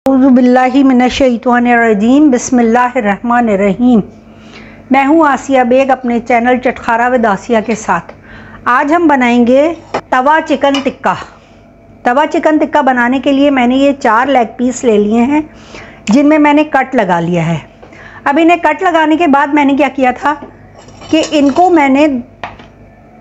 औज़ुबिल्लाहि मिनश्शैतानिर्रजीम बिस्मिल्लाहिर्रहमानिर्रहीम। मैं हूँ आसिया बेग अपने चैनल चटखारा विद आसिया के साथ। आज हम बनाएंगे तवा चिकन टिक्का। तवा चिकन टिक्का बनाने के लिए मैंने ये 4 लेग पीस ले लिए हैं जिनमें मैंने कट लगा लिया है। अब इन्हें कट लगाने के बाद मैंने क्या किया था कि इनको मैंने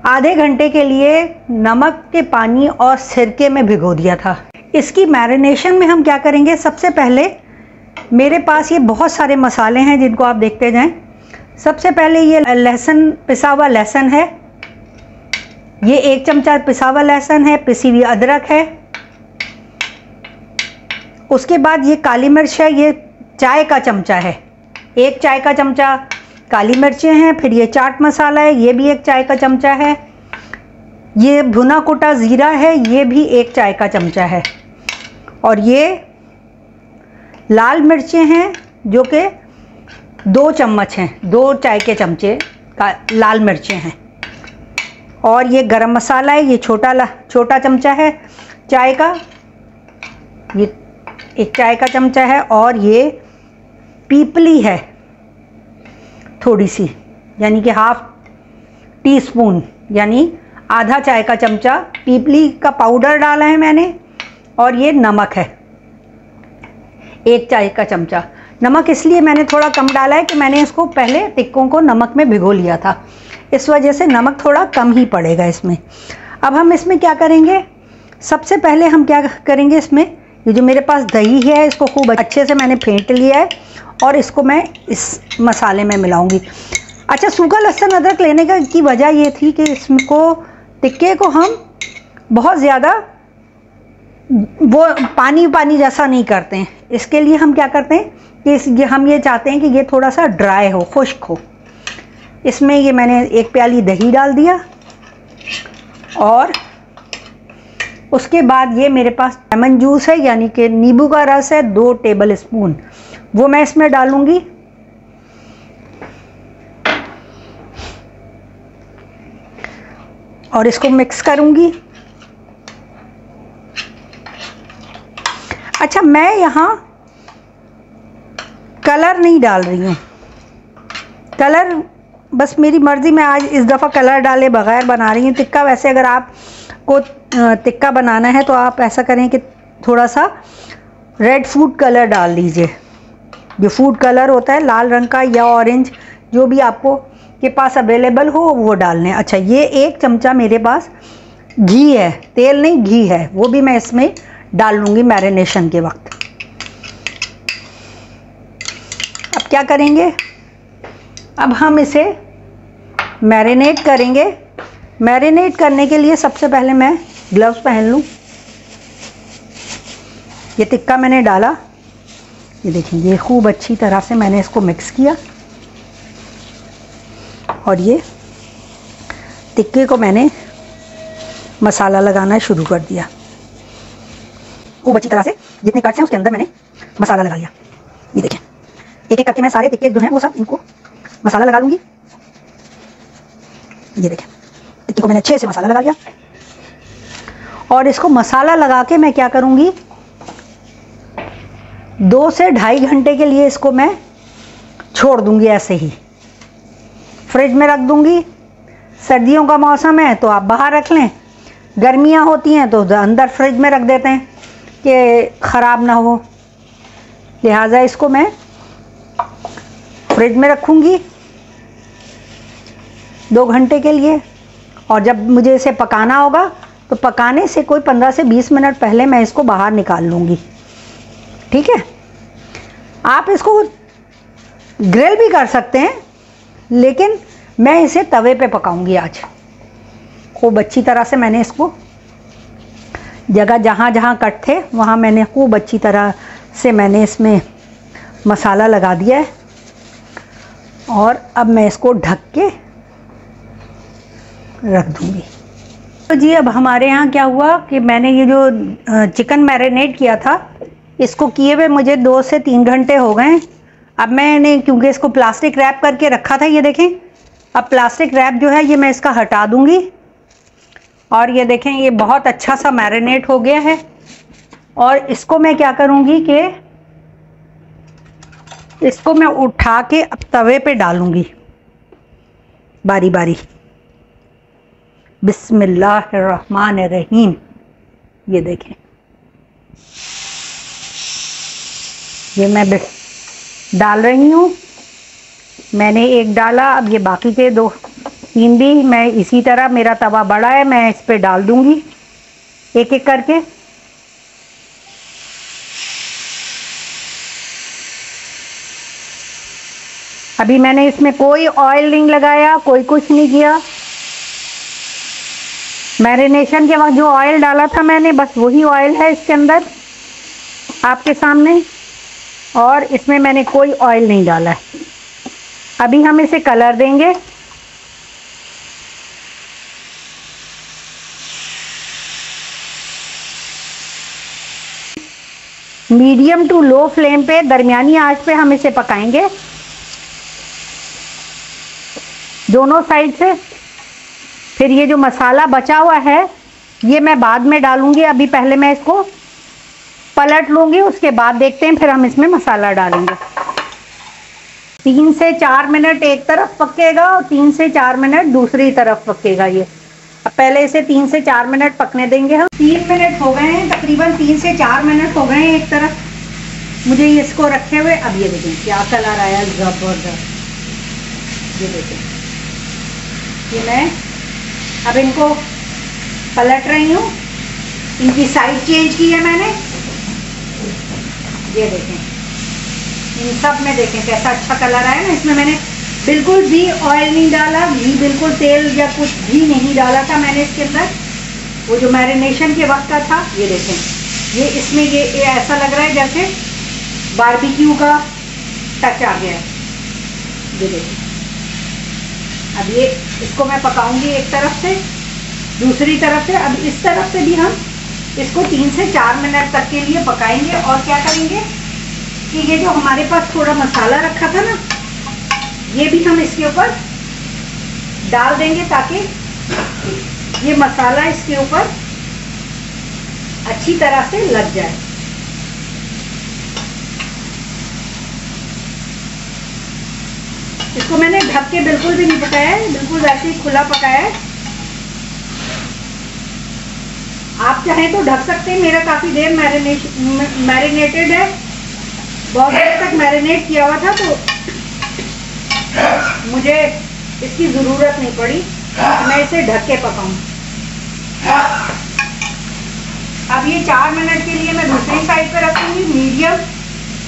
आधे घंटे के लिए नमक के पानी और सिरके में भिगो दिया था। इसकी मैरिनेशन में हम क्या करेंगे, सबसे पहले मेरे पास ये बहुत सारे मसाले हैं जिनको आप देखते जाएं। सबसे पहले ये लहसुन, पिसा हुआ लहसुन है, ये 1 चमचा पिसा हुआ लहसुन है, पिसी हुई अदरक है। उसके बाद ये काली मिर्च है, ये चाय का चमचा है, 1 चाय का चमचा काली मिर्चें हैं। फिर ये चाट मसाला है, ये भी 1 चाय का चमचा है। ये भुना कुटा ज़ीरा है, ये भी 1 चाय का चमचा है। और ये लाल मिर्चें हैं जो कि 2 चम्मच हैं, 2 चाय के चमचे का लाल मिर्चें हैं। और ये गरम मसाला है, ये छोटा चमचा है चाय का, ये 1 चाय का चमचा है। और ये पीपली है थोड़ी सी, यानी कि ½ टीस्पून यानी आधा चाय का चमचा पीपली का पाउडर डाला है मैंने। और ये नमक है 1 चाय का चमचा। नमक इसलिए मैंने थोड़ा कम डाला है कि मैंने इसको पहले टिक्कों को नमक में भिगो लिया था, इस वजह से नमक थोड़ा कम ही पड़ेगा इसमें। अब हम इसमें क्या करेंगे, सबसे पहले हम क्या करेंगे, इसमें ये जो मेरे पास दही है इसको खूब अच्छे से मैंने फेंट लिया है और इसको मैं इस मसाले में मिलाऊंगी। अच्छा, सूखा लहसुन अदरक लेने की वजह ये थी कि इसको टिक्के को हम बहुत ज़्यादा वो पानी जैसा नहीं करते हैं। इसके लिए हम क्या करते हैं कि हम ये चाहते हैं कि ये थोड़ा सा ड्राई हो, खुश्क हो। इसमें ये मैंने 1 प्याली दही डाल दिया और उसके बाद ये मेरे पास लेमन जूस है, यानी कि नींबू का रस है, 2 टेबल स्पून, वो मैं इसमें डालूंगी। और इसको मिक्स करूंगी। अच्छा, मैं यहाँ कलर नहीं डाल रही हूँ, कलर बस मेरी मर्ज़ी, मैं आज इस दफ़ा कलर डाले बगैर बना रही हूँ टिक्का। वैसे अगर आपको टिक्का बनाना है तो आप ऐसा करें कि थोड़ा सा रेड फूड कलर डाल लीजिए। जो फूड कलर होता है लाल रंग का या ऑरेंज, जो भी आपको के पास अवेलेबल हो वो डालने। अच्छा, ये 1 चमचा मेरे पास घी है, तेल नहीं घी है, वो भी मैं इसमें डाल लूँगी मैरिनेशन के वक्त। अब क्या करेंगे, अब हम इसे मैरिनेट करेंगे। मैरिनेट करने के लिए सबसे पहले मैं ग्लव्स पहन लूँ। ये टिक्का मैंने डाला, ये देखिए, ये खूब अच्छी तरह से मैंने इसको मिक्स किया और ये टिक्के को मैंने मसाला लगाना शुरू कर दिया। खूब अच्छी तरह से जितने कट्स हैं उसके अंदर मैंने मसाला लगा लिया। ये देखें, एक करके मैं सारे टिक्के जो हैं वो सब इनको मसाला लगा लूँगी। ये देखें, टिक्के को मैंने अच्छे से मसाला लगा लिया। और इसको मसाला लगा के मैं क्या करूँगी, 2 से 2.5 घंटे के लिए इसको मैं छोड़ दूँगी, ऐसे ही फ्रिज में रख दूँगी। सर्दियों का मौसम है तो आप बाहर रख लें, गर्मियाँ होती हैं तो अंदर फ्रिज में रख देते हैं कि ख़राब ना हो। लिहाजा इसको मैं फ्रिज में रखूँगी 2 घंटे के लिए। और जब मुझे इसे पकाना होगा तो पकाने से कोई 15 से 20 मिनट पहले मैं इसको बाहर निकाल लूँगी। ठीक है, आप इसको ग्रिल भी कर सकते हैं, लेकिन मैं इसे तवे पे पकाऊंगी आज। खूब अच्छी तरह से मैंने इसको जगह जहाँ जहाँ कट थे वहाँ मैंने खूब अच्छी तरह से मैंने इसमें मसाला लगा दिया है। और अब मैं इसको ढक के रख दूँगी। तो जी, अब हमारे यहाँ क्या हुआ कि मैंने ये जो चिकन मैरिनेट किया था इसको किए हुए मुझे 2 से 3 घंटे हो गए। अब मैंने क्योंकि इसको प्लास्टिक रैप करके रखा था, ये देखें, अब प्लास्टिक रैप जो है ये मैं इसका हटा दूँगी। और ये देखें, ये बहुत अच्छा सा मैरिनेट हो गया है। और इसको मैं क्या करूँगी कि इसको मैं उठा के अब तवे पे डालूंगी बारी बारी। बिस्मिल्लाहिर्रहमानिर्रहीम। ये देखें, ये मैं डाल रही हूँ। मैंने एक डाला, अब ये बाकी के 2-3 भी मैं इसी तरह, मेरा तवा बड़ा है, मैं इस पे डाल दूंगी एक एक करके। अभी मैंने इसमें कोई ऑयल नहीं लगाया, कोई कुछ नहीं किया। मैरिनेशन के वक्त जो ऑयल डाला था मैंने, बस वही ऑयल है इसके अंदर आपके सामने, और इसमें मैंने कोई ऑयल नहीं डाला है। अभी हम इसे कलर देंगे। मीडियम टू लो फ्लेम पे, दरमियानी आंच पे हम इसे पकाएंगे दोनों साइड से। फिर ये जो मसाला बचा हुआ है ये मैं बाद में डालूंगी, अभी पहले मैं इसको पलट लूंगी, उसके बाद देखते हैं, फिर हम इसमें मसाला डालेंगे। 3 से 4 मिनट एक तरफ पकेगा और 3 से 4 मिनट दूसरी तरफ पकेगा ये। अब पहले इसे 3 से 4 मिनट पकने देंगे हम। 3 मिनट हो गए हैं, तकरीबन 3 से 4 मिनट हो गए हैं एक तरफ मुझे इसको रखे हुए। अब ये देखें क्या कलर आया, जबरदस्त। ये देखें, ये मैं अब इनको पलट रही हूँ, इनकी साइड चेंज की है मैंने। ये देखें, इन सब में देखें कैसा अच्छा कलर आया ना। इसमें मैंने बिल्कुल भी ऑयल नहीं डाला, घी, बिल्कुल तेल या कुछ भी नहीं डाला था मैंने इसके अंदर, वो जो मैरिनेशन के वक्त का था। ये देखें, ये इसमें ये ऐसा लग रहा है जैसे बारबेक्यू का टच आ गया है। ये देखें, अब ये इसको मैं पकाऊंगी एक तरफ से, दूसरी तरफ से। अब इस तरफ से भी हम इसको 3 से 4 मिनट तक के लिए पकाएंगे। और क्या करेंगे कि ये जो हमारे पास थोड़ा मसाला रखा था ना, ये भी हम इसके ऊपर डाल देंगे ताकि ये मसाला इसके ऊपर अच्छी तरह से लग जाए। इसको मैंने ढक के बिल्कुल भी नहीं पकाया है, बिल्कुल वैसे ही खुला पकाया है। आप चाहें तो ढक सकते हैं, मेरा काफी देर मैरिनेटेड है, बहुत देर तक मैरिनेट किया हुआ था, तो मुझे इसकी जरूरत नहीं पड़ी। मैं इसे ढक के पकाऊं। अब ये 4 मिनट के लिए मैं दूसरी साइड पे रखूंगी। मीडियम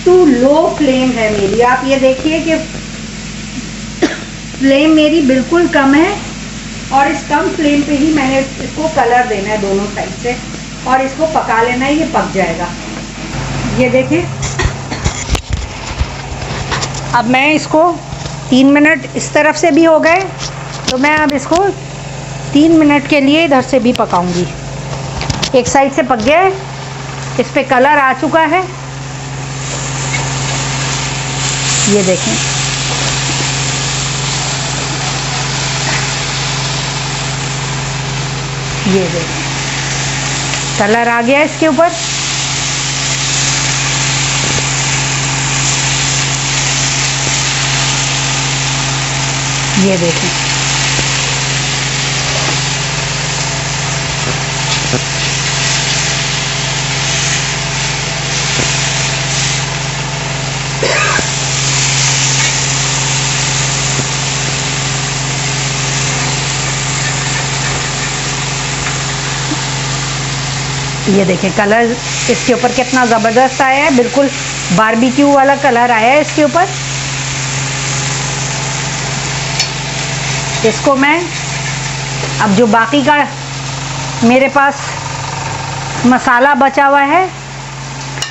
टू लो फ्लेम है मेरी। आप ये देखिए कि फ्लेम मेरी बिल्कुल कम है, और इस कम फ्लेम पे ही मैंने इसको कलर देना है दोनों साइड से, और इसको पका लेना है, ये पक जाएगा। ये देखिए, अब मैं इसको 3 मिनट इस तरफ से भी हो गए, तो मैं अब इसको 3 मिनट के लिए इधर से भी पकाऊंगी। एक साइड से पक गया है, इस पे कलर आ चुका है। ये देखें, ये देखें कलर आ गया इसके ऊपर। ये देखें, ये देखें कलर इसके ऊपर कितना ज़बरदस्त आया है, बिल्कुल बारबेक्यू वाला कलर आया है इसके ऊपर। इसको मैं अब जो बाकी का मेरे पास मसाला बचा हुआ है,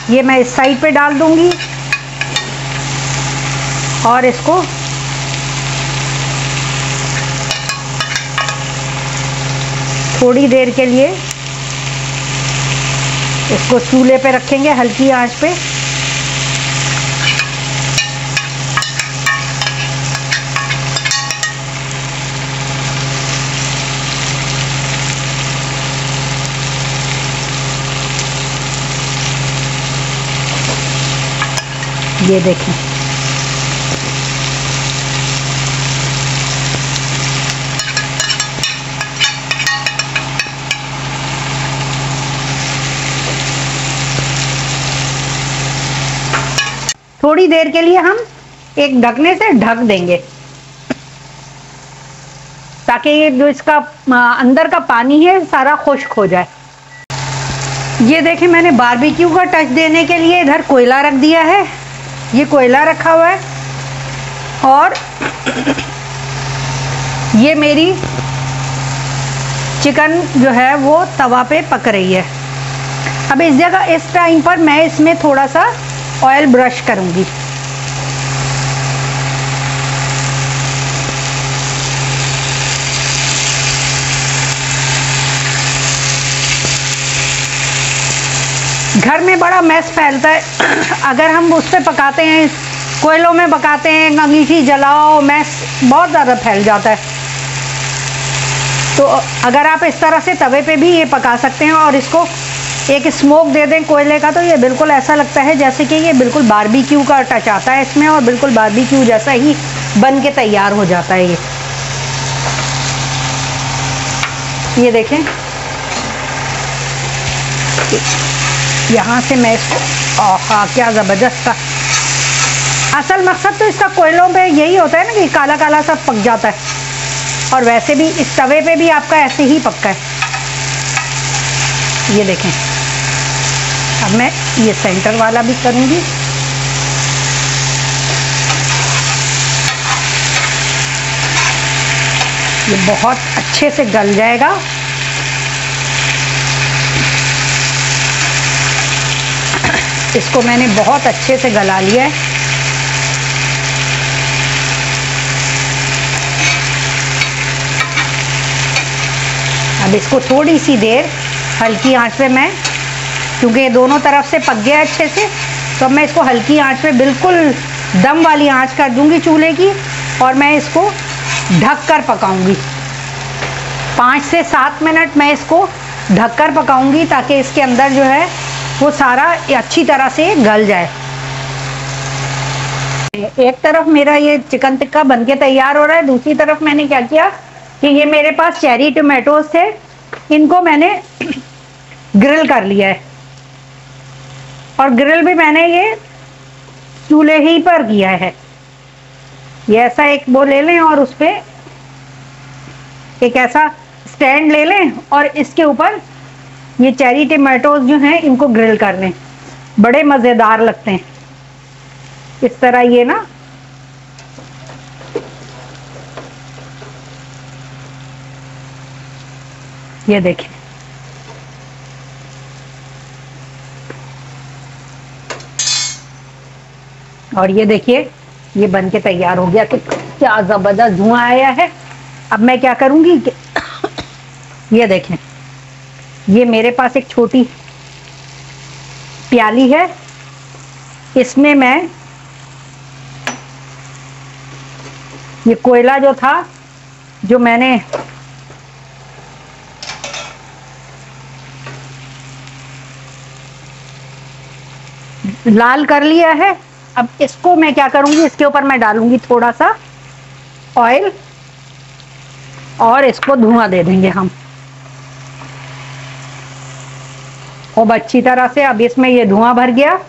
ये मैं इस साइड पे डाल दूंगी, और इसको थोड़ी देर के लिए इसको चूल्हे पे रखेंगे हल्की आंच पे। ये देखें, थोड़ी देर के लिए हम एक ढकने से ढक देंगे ताकि ये जो इसका अंदर का पानी है सारा खुश्क हो जाए। ये देखिए मैंने बारबेक्यू का टच देने के लिए इधर कोयला रख दिया है। ये कोयला रखा हुआ है और ये मेरी चिकन जो है वो तवा पे पक रही है। अब इस जगह इस टाइम पर मैं इसमें थोड़ा सा ऑयल ब्रश करूंगी। घर में बड़ा मैस फैलता है अगर हम उस पर पकाते हैं, कोयलों में पकाते हैं, अंगीठी जलाओ, मैस बहुत ज़्यादा फैल जाता है। तो अगर आप इस तरह से तवे पे भी ये पका सकते हैं और इसको एक स्मोक दे दें कोयले का, तो ये बिल्कुल ऐसा लगता है जैसे कि ये बिल्कुल बारबेक्यू का टच आता है इसमें और बिल्कुल बारबेक्यू जैसा ही बन के तैयार हो जाता है। ये देखें, यहाँ से मैं इसको हाँ क्या ज़बरदस्त था। असल मकसद तो इसका कोयलों पे यही होता है ना कि काला काला सा पक जाता है, और वैसे भी इस तवे पे भी आपका ऐसे ही पक्का है। ये देखें, अब मैं ये सेंटर वाला भी करूँगी। ये बहुत अच्छे से गल जाएगा। इसको मैंने बहुत अच्छे से गला लिया है। अब इसको थोड़ी सी देर हल्की आंच पे मैं, क्योंकि ये दोनों तरफ से पक गया अच्छे से, तो अब मैं इसको हल्की आंच पे बिल्कुल दम वाली आंच कर दूंगी चूल्हे की, और मैं इसको ढक कर पकाऊंगी। 5 से 7 मिनट मैं इसको ढककर पकाऊंगी ताकि इसके अंदर जो है वो सारा अच्छी तरह से गल जाए। एक तरफ मेरा ये चिकन टिक्का बनके तैयार हो रहा है, दूसरी तरफ मैंने क्या किया कि ये मेरे पास चेरी टोमेटोज थे, इनको मैंने ग्रिल कर लिया है, और ग्रिल भी मैंने ये चूल्हे ही पर किया है। ये ऐसा एक वो ले लें और उस पर एक ऐसा स्टैंड ले लें और इसके ऊपर ये चेरी टमाटोज जो हैं इनको ग्रिल कर लें। बड़े मज़ेदार लगते हैं इस तरह ये ना। ये देखें, और ये देखिए ये बन के तैयार हो गया। तो क्या ज़बरदस्त धुआं आया है। अब मैं क्या करूंगी कि ये देखें, ये मेरे पास एक छोटी प्याली है, इसमें मैं ये कोयला जो था जो मैंने लाल कर लिया है, अब इसको मैं क्या करूंगी, इसके ऊपर मैं डालूंगी थोड़ा सा ऑयल और इसको धुआं दे देंगे हम खूब अच्छी तरह से। अब इसमें ये धुआं भर गया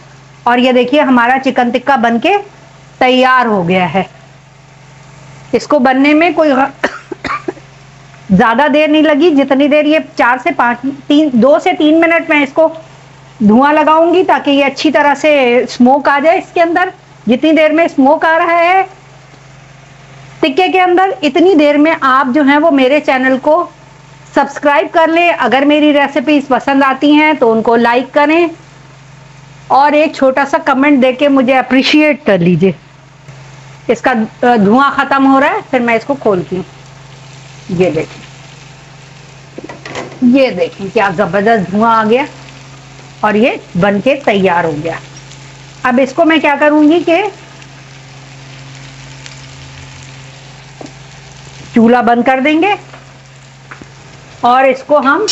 और ये देखिए हमारा चिकन टिक्का बनके तैयार हो गया है। इसको बनने में कोई ज़्यादा देर नहीं लगी, जितनी देर ये 2 से 3 मिनट में इसको धुआं लगाऊंगी ताकि ये अच्छी तरह से स्मोक आ जाए इसके अंदर। जितनी देर में स्मोक आ रहा है टिक्के के अंदर, इतनी देर में आप जो हैं वो मेरे चैनल को सब्सक्राइब कर लें। अगर मेरी रेसिपीज पसंद आती हैं तो उनको लाइक करें और एक छोटा सा कमेंट देके मुझे अप्रिशिएट कर लीजिए। इसका धुआं ख़त्म हो रहा है, फिर मैं इसको खोलती हूँ। ये देखें, ये देखें क्या ज़बरदस्त धुआं आ गया और ये बनके तैयार हो गया। अब इसको मैं क्या करूँगी कि चूल्हा बंद कर देंगे और इसको हम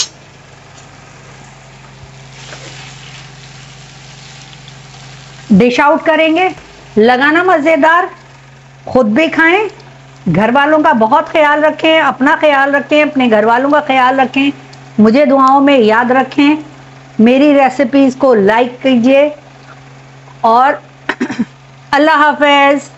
डिश आउट करेंगे। लगाना मज़ेदार, खुद भी खाएं, घर वालों का बहुत ख्याल रखें, अपना ख्याल रखें, अपने घर वालों का ख्याल रखें, मुझे दुआओं में याद रखें। मेरी रेसिपीज़ को लाइक कीजिए और अल्लाह हाफिज़।